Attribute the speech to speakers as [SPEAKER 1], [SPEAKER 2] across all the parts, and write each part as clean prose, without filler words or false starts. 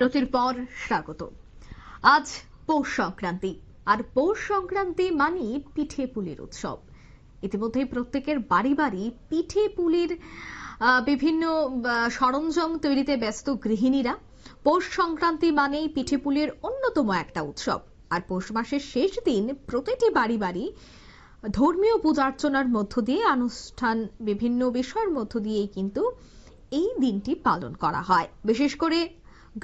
[SPEAKER 1] বিরতির পর স্বাগত। আজ পৌষ সংক্রান্তি, আর পৌষ সংক্রান্তি মানে পিঠে পুলির উৎসব। ইতিমধ্যে প্রত্যেকের বাড়ি বাড়ি পিঠে পুলির বিভিন্ন সরঞ্জাম তৈরিতে ব্যস্ত গৃহিণীরা। পৌষ সংক্রান্তি মানেই পিঠে পুলির অন্যতম একটা উৎসব। আর পৌষ মাসের শেষ দিন প্রতিটি বাড়ি বাড়ি ধর্মীয় পূজার্চনার মধ্য দিয়ে অনুষ্ঠান, বিভিন্ন বিষয়ের মধ্য দিয়েই কিন্তু এই দিনটি পালন করা হয়। বিশেষ করে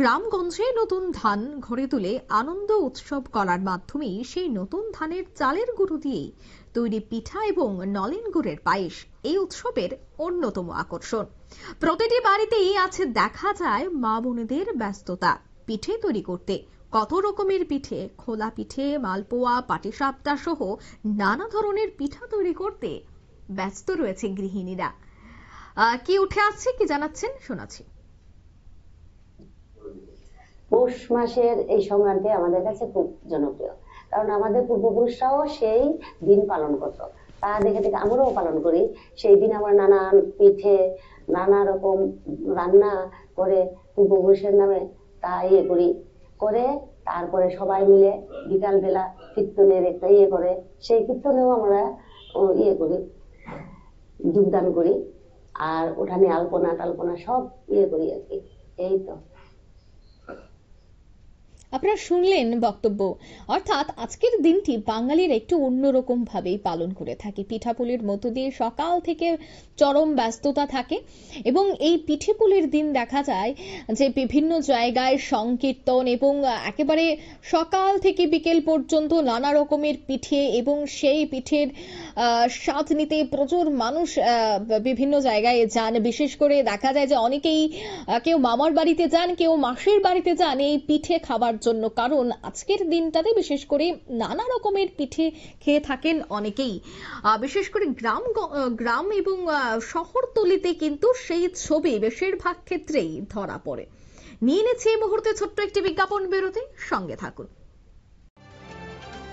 [SPEAKER 1] গ্রামগঞ্জে নতুন ধান ঘরে তুলে আনন্দ উৎসব করার মাধ্যমেই সেই নতুন ধানের চালের গুঁড়ো দিয়েই তৈরি পিঠা এবং নলেন গুড়ের পায়েস এই উৎসবের অন্যতম আকর্ষণ। প্রতিটি বাড়িতেই আছে দেখা যায় মা বোনেদের ব্যস্ততা পিঠে তৈরি করতে। কত রকমের পিঠে, খোলা পিঠে, মালপোয়া, পাটিসাপটা সহ নানা ধরনের পিঠা তৈরি করতে ব্যস্ত রয়েছে গৃহিণীরা। কি উঠে আসছে, কি জানাচ্ছেন, শোনাচ্ছি।
[SPEAKER 2] পৌষ মাসের এই সংক্রান্তি আমাদের কাছে খুব জনপ্রিয়, কারণ আমাদের পূর্বপুরুষরাও সেই দিন পালন করত। তা দেখে দেখে আমরাও পালন করি। সেই দিন আমরা নানান পিঠে, নানা রকম রান্না করে পূর্বপুরুষের নামে তা করে তারপরে সবাই মিলে বিকাল বেলা কীর্তনের একটা করে, সেই কীর্তনেও আমরা করি, যোগদান করি। আর ওখানে আলপনা টালপনা সব করি আর কি। এই তো
[SPEAKER 1] আপনারা শুনলেন বক্তব্য। অর্থাৎ আজকের দিনটি বাঙালির একটু অন্যরকম ভাবেই পালন করে থাকে। পিঠাপুলির মধ্য দিয়ে সকাল থেকে চরম ব্যস্ততা থাকে এবং এই পিঠেপুলির দিন দেখা যায় যে বিভিন্ন জায়গায় সংকীর্তন এবং একেবারে সকাল থেকে বিকেল পর্যন্ত নানা রকমের পিঠে এবং সেই পিঠের স্বাদ নিতে প্রচুর মানুষ বিভিন্ন জায়গায় যান। বিশেষ করে দেখা যায় যে অনেকেই কেউ মামার বাড়িতে যান, কেউ মাসির বাড়িতে যান এই পিঠে খাবার জন্য, কারণ আজকের দিনটাতে বিশেষ করে নানা রকমের পিঠে খেয়ে থাকেন অনেকেই। বিশেষ করে গ্রাম এবং শহরতলিতে কিন্তু সেই ছবি বেশিরভাগ ক্ষেত্রেই ধরা পড়ে। নিয়ে নিচ্ছে এই মুহূর্তে ছোট্ট একটি বিজ্ঞাপন বিরতি, সঙ্গে থাকুন।